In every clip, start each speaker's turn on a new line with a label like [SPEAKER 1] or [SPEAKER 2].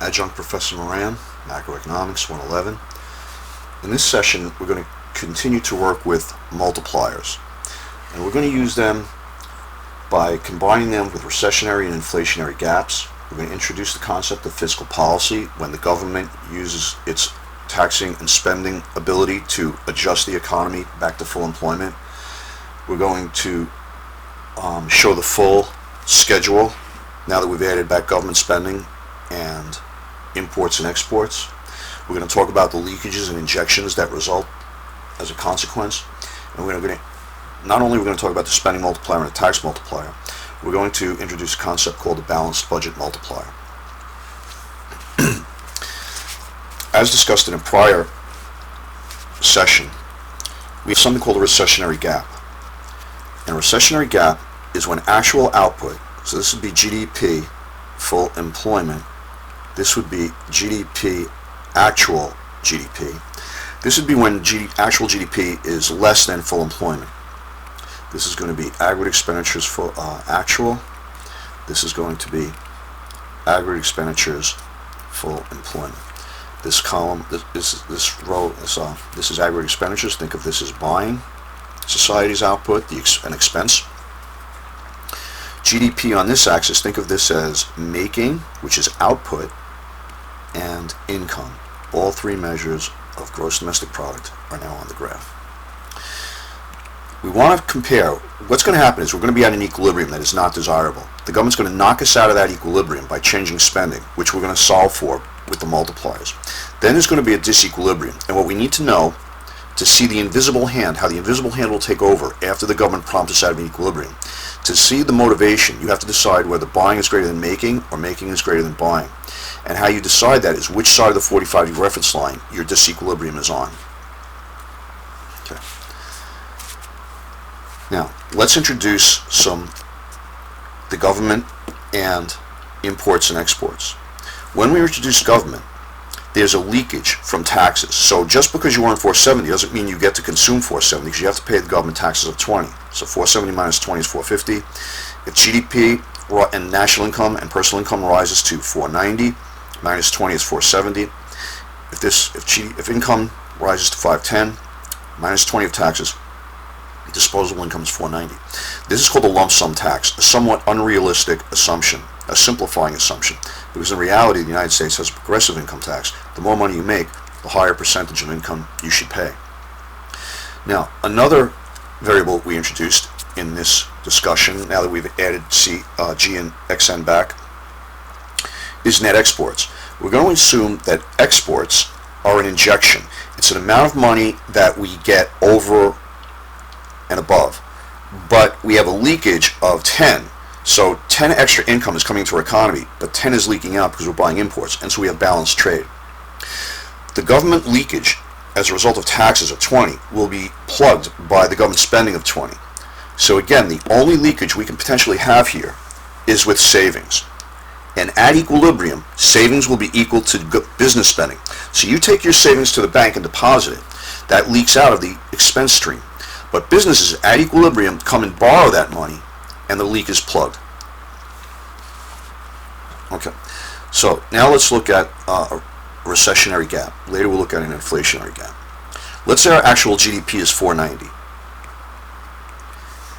[SPEAKER 1] Adjunct Professor Moran, Macroeconomics 111. In this session, we're going to continue to work with multipliers. And we're going to use them by combining them with recessionary and inflationary gaps. We're going to introduce the concept of fiscal policy when the government uses its taxing and spending ability to adjust the economy back to full employment. We're going to show the full schedule now that we've added back government spending and imports and exports. We're going to talk about the leakages and injections that result as a consequence. And we're going to not only talk about the spending multiplier and the tax multiplier, we're going to introduce a concept called the balanced budget multiplier. As discussed in a prior session, we have something called a recessionary gap. And a recessionary gap is when actual output, so this would be GDP, full employment, this would be GDP, actual GDP. This would be when actual GDP is less than full employment. This is going to be aggregate expenditures for actual. This is going to be aggregate expenditures full employment. This column, this row, this is aggregate expenditures. Think of this as buying, society's output, an expense. GDP on this axis, think of this as making, which is output, and income. All three measures of gross domestic product are now on the graph. We want to compare. What's going to happen is we're going to be at an equilibrium that is not desirable. The government's going to knock us out of that equilibrium by changing spending, which we're going to solve for with the multipliers. Then there's going to be a disequilibrium. And what we need to know to see the invisible hand, how the invisible hand will take over after the government prompts us out of an equilibrium. To see the motivation, you have to decide whether buying is greater than making or making is greater than buying. And how you decide that is which side of the 45-degree reference line your disequilibrium is on. Okay. Now, let's introduce the government and imports and exports. When we introduce government, there's a leakage from taxes. So just because you earn 470 doesn't mean you get to consume 470 because you have to pay the government taxes of 20. So 470 minus 20 is 450. If GDP and national income and personal income rises to 490, minus 20 is 470. If income rises to 510, minus 20 of taxes, disposable income is 490. This is called a lump sum tax, a somewhat unrealistic assumption, a simplifying assumption, because in reality the United States has a progressive income tax. The more money you make, the higher percentage of income you should pay. Now, another variable we introduced in this discussion, now that we've added G and XN back, is net exports. We're going to assume that exports are an injection. It's an amount of money that we get over and above, but we have a leakage of 10. So 10 extra income is coming into our economy, but 10 is leaking out because we're buying imports, and so we have balanced trade. The government leakage as a result of taxes of 20 will be plugged by the government spending of 20. So again, the only leakage we can potentially have here is with savings. And at equilibrium, savings will be equal to business spending. So you take your savings to the bank and deposit it. That leaks out of the expense stream. But businesses at equilibrium come and borrow that money, and the leak is plugged. Okay, so now let's look at a recessionary gap. Later we'll look at an inflationary gap. Let's say our actual GDP is 490,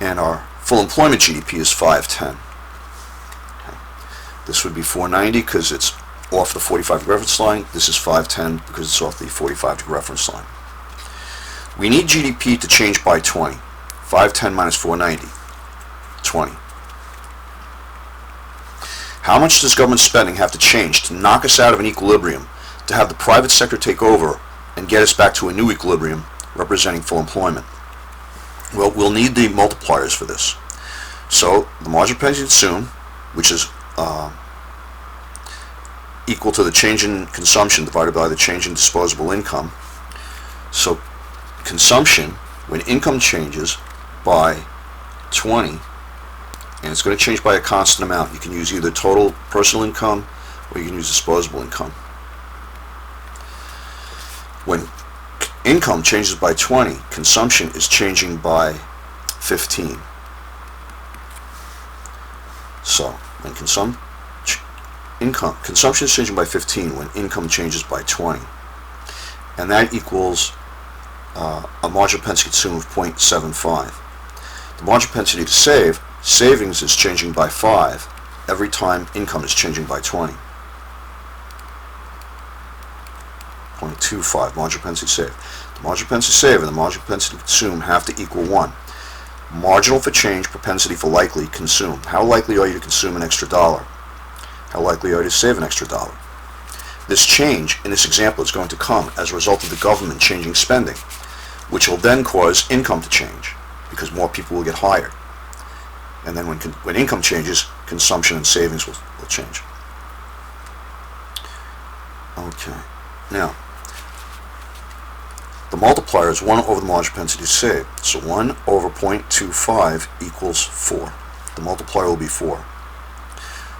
[SPEAKER 1] and our full employment GDP is 510. Okay. This would be 490 because it's off the 45-degree reference line. This is 510 because it's off the 45-degree reference line. We need GDP to change by 20. 510 minus 490, 20. How much does government spending have to change to knock us out of an equilibrium, to have the private sector take over and get us back to a new equilibrium representing full employment? Well, we'll need the multipliers for this. So the marginal pension consume, which is equal to the change in consumption divided by the change in disposable income. So consumption, when income changes by 20, and it's going to change by a constant amount. You can use either total personal income or you can use disposable income. When income changes by 20, consumption is changing by 15. So when consumption is changing by 15 when income changes by 20. And that equals a marginal propensity to consume of 0.75. The marginal propensity to save, savings is changing by 5 every time income is changing by 20. 0.25, marginal propensity to save. The marginal propensity to save and the marginal propensity to consume have to equal 1. Marginal for change, propensity for likely, consume. How likely are you to consume an extra dollar? How likely are you to save an extra dollar? This change, in this example, is going to come as a result of the government changing spending, which will then cause income to change, because more people will get hired. And then when income changes, consumption and savings will change. Okay. Now, the multiplier is 1 over the marginal propensity to save. So 1 over 0.25 equals 4. The multiplier will be 4.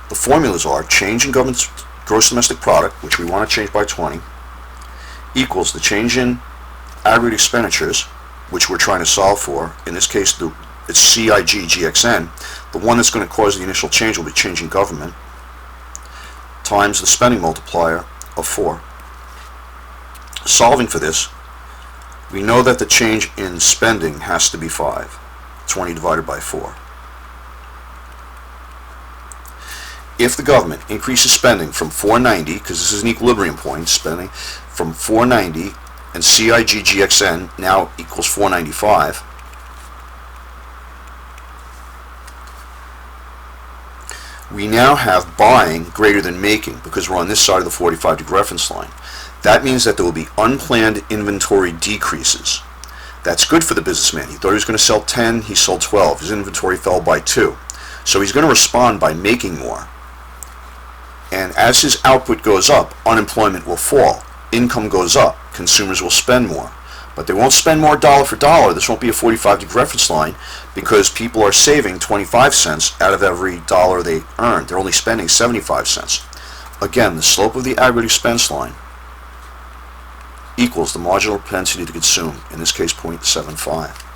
[SPEAKER 1] The formulas are change in government's gross domestic product, which we want to change by 20, equals the change in aggregate expenditures, which we're trying to solve for. In this case, it's CIG-GXN. The one that's going to cause the initial change will be change in government, times the spending multiplier of 4. Solving for this, we know that the change in spending has to be 5. 20 divided by 4. If the government increases spending from 490, because this is an equilibrium point, spending from 490, and CIG-GXN now equals 495, we now have buying greater than making, because we're on this side of the 45-degree reference line. That means that there will be unplanned inventory decreases. That's good for the businessman. He thought he was going to sell 10, he sold 12. His inventory fell by 2. So he's going to respond by making more. And as his output goes up, unemployment will fall. Income goes up. Consumers will spend more. But they won't spend more dollar for dollar. This won't be a 45-degree reference line, because people are saving 25 cents out of every dollar they earn. They're only spending 75 cents. Again, the slope of the aggregate expense line equals the marginal propensity to consume, in this case 0.75.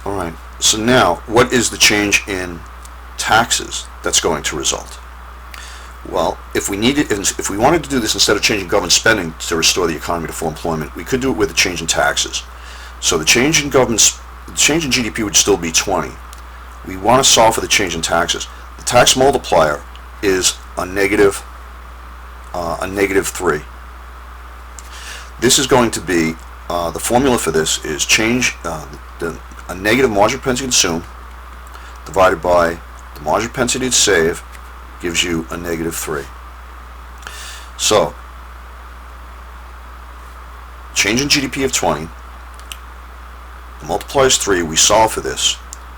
[SPEAKER 1] Alright, so now what is the change in taxes that's going to result? Well, if we wanted to do this instead of changing government spending to restore the economy to full employment, we could do it with a change in taxes. So the change in GDP would still be 20. We want to solve for the change in taxes. The tax multiplier is a negative 3. This is going to be, the formula for this is change, a negative marginal propensity to consume divided by the marginal propensity to save gives you a negative 3. So, change in GDP of 20, the multiplier is 3, we solve for this,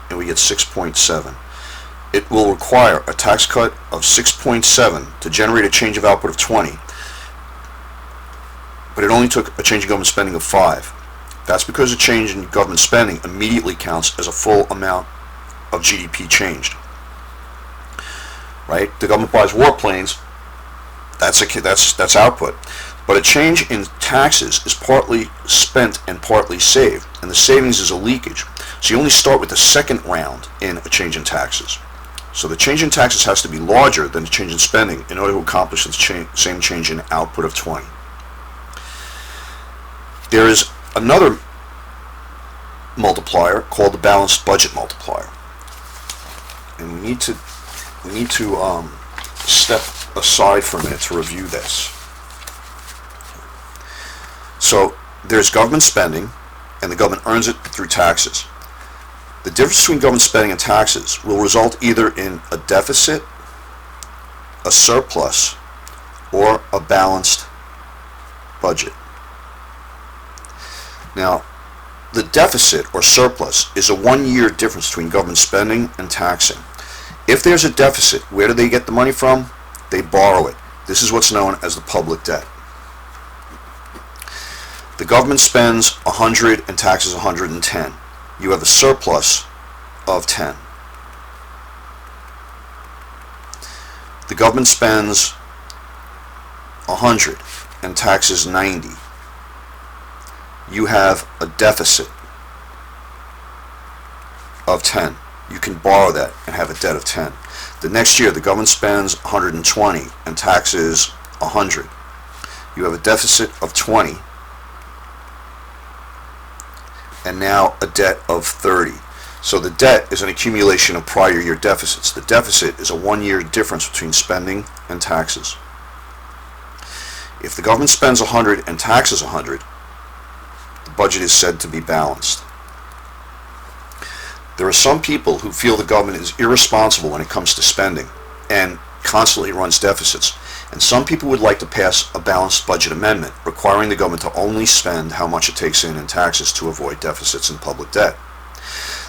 [SPEAKER 1] and we get 6.7. It will require a tax cut of 6.7 to generate a change of output of 20, but it only took a change in government spending of 5. That's because a change in government spending immediately counts as a full amount of GDP changed. Right? The government buys warplanes, that's output. But a change in taxes is partly spent and partly saved, and the savings is a leakage. So you only start with the second round in a change in taxes. So the change in taxes has to be larger than the change in spending in order to accomplish the same change in output of 20. There is another multiplier called the balanced budget multiplier, and we need to step aside for a minute to review this. So there's government spending, and the government earns it through taxes. The difference between government spending and taxes will result either in a deficit, a surplus, or a balanced budget. Now, the deficit or surplus is a one-year difference between government spending and taxing. If there's a deficit, where do they get the money from? They borrow it. This is what's known as the public debt. The government spends 100 and taxes 110. You have a surplus of 10. The government spends 100 and taxes 90. you have a deficit of 10. You can borrow that and have a debt of 10. The next year, the government spends 120 and taxes 100. You have a deficit of 20 and now a debt of 30. So the debt is an accumulation of prior year deficits. The deficit is a 1-year difference between spending and taxes. If the government spends 100 and taxes 100, the budget is said to be balanced. There are some people who feel the government is irresponsible when it comes to spending and constantly runs deficits. And some people would like to pass a balanced budget amendment requiring the government to only spend how much it takes in taxes to avoid deficits and public debt.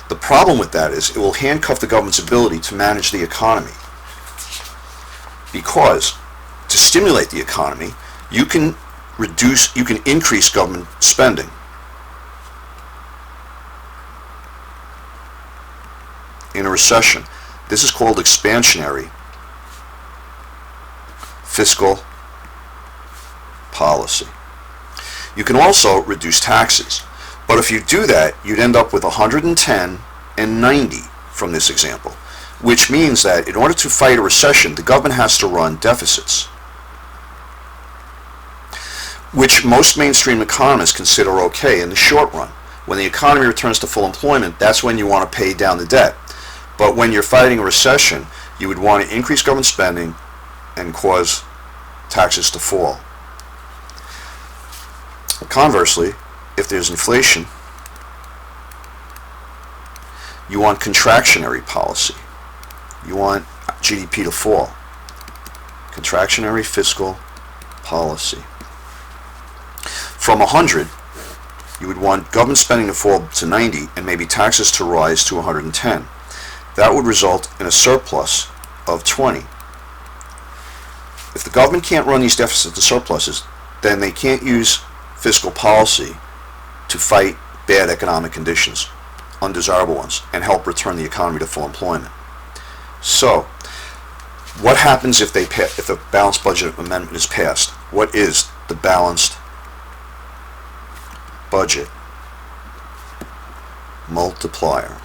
[SPEAKER 1] The problem with that is it will handcuff the government's ability to manage the economy, because to stimulate the economy, you can increase government spending. In a recession, this is called expansionary fiscal policy. You can also reduce taxes. But if you do that, you'd end up with 110 and 90 from this example, which means that in order to fight a recession, the government has to run deficits, which most mainstream economists consider okay in the short run. When the economy returns to full employment, that's when you want to pay down the debt. But when you're fighting a recession, you would want to increase government spending and cause taxes to fall. Conversely, if there's inflation, you want contractionary policy. You want GDP to fall. Contractionary fiscal policy. From 100, you would want government spending to fall to 90 and maybe taxes to rise to 110. That would result in a surplus of 20. If the government can't run these deficits and surpluses, then they can't use fiscal policy to fight bad economic conditions, undesirable ones, and help return the economy to full employment. So, what happens if a balanced budget amendment is passed? What is the balanced budget multiplier?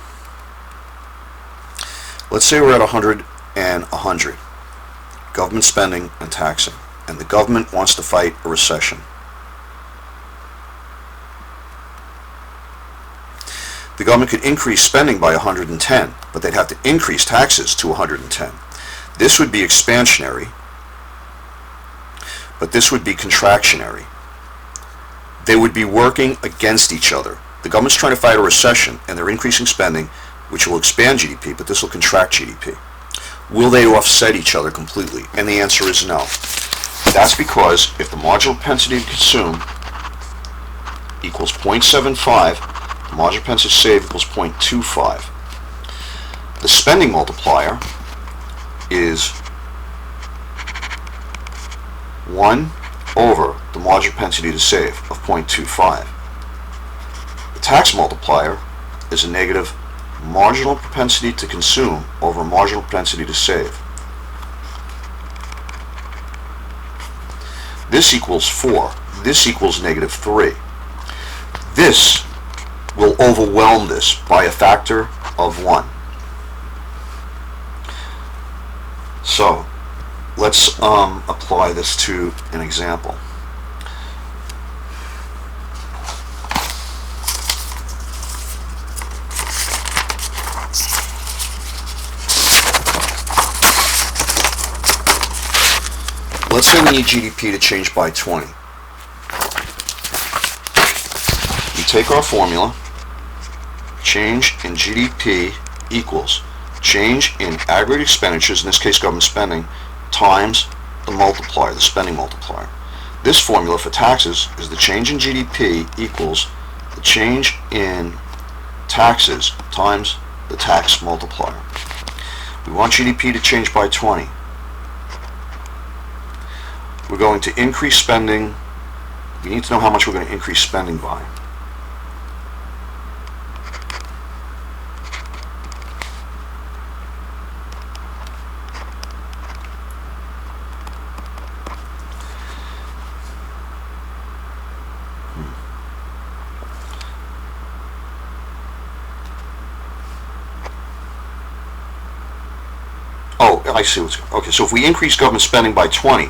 [SPEAKER 1] Let's say we're at 100 and 100, government spending and taxing, and the government wants to fight a recession. The government could increase spending by 110, but they'd have to increase taxes to 110. This would be expansionary, but this would be contractionary. They would be working against each other. The government's trying to fight a recession, and they're increasing spending, which will expand GDP, but this will contract GDP. Will they offset each other completely? And the answer is no. That's because if the marginal propensity to consume equals 0.75, the marginal propensity to save equals 0.25. The spending multiplier is 1 over the marginal propensity to save of 0.25. The tax multiplier is a negative marginal propensity to consume over marginal propensity to save. This equals 4. This equals negative 3. This will overwhelm this by a factor of 1. So, let's apply this to an example. Let's say we need GDP to change by 20. We take our formula, change in GDP equals change in aggregate expenditures, in this case government spending, times the multiplier, the spending multiplier. This formula for taxes is the change in GDP equals the change in taxes times the tax multiplier. We want GDP to change by 20. We're going to increase spending. We need to know how much we're going to increase spending by. I see what's okay. So if we increase government spending by 20,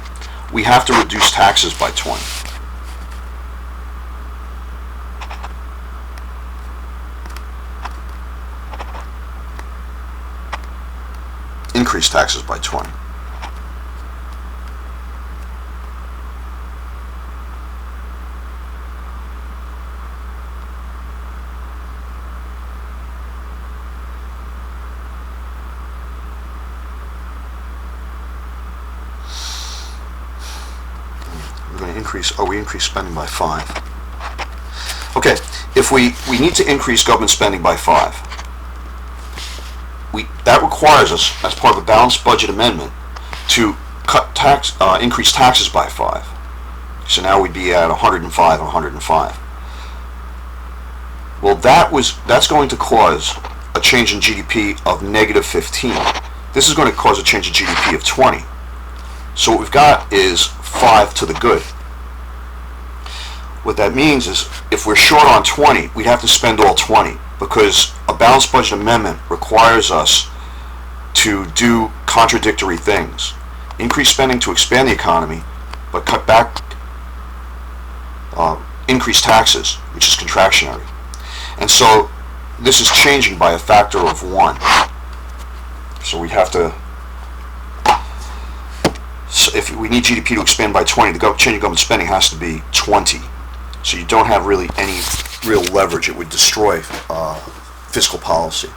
[SPEAKER 1] we have to reduce taxes by 20. Increase taxes by 20. We increase spending by 5. Okay, if we need to increase government spending by 5, that requires us, as part of a balanced budget amendment, to increase taxes by 5. So now we'd be at 105 and 105. Well, that's going to cause a change in GDP of negative 15. This is going to cause a change in GDP of 20. So what we've got is 5 to the good. What that means is if we're short on 20, we'd have to spend all 20, because a balanced budget amendment requires us to do contradictory things. Increase spending to expand the economy, but cut back, increase taxes, which is contractionary. And so this is changing by a factor of 1. So we'd have to, so if we need GDP to expand by 20, the change in government spending has to be 20. So you don't have really any real leverage. It would destroy fiscal policy.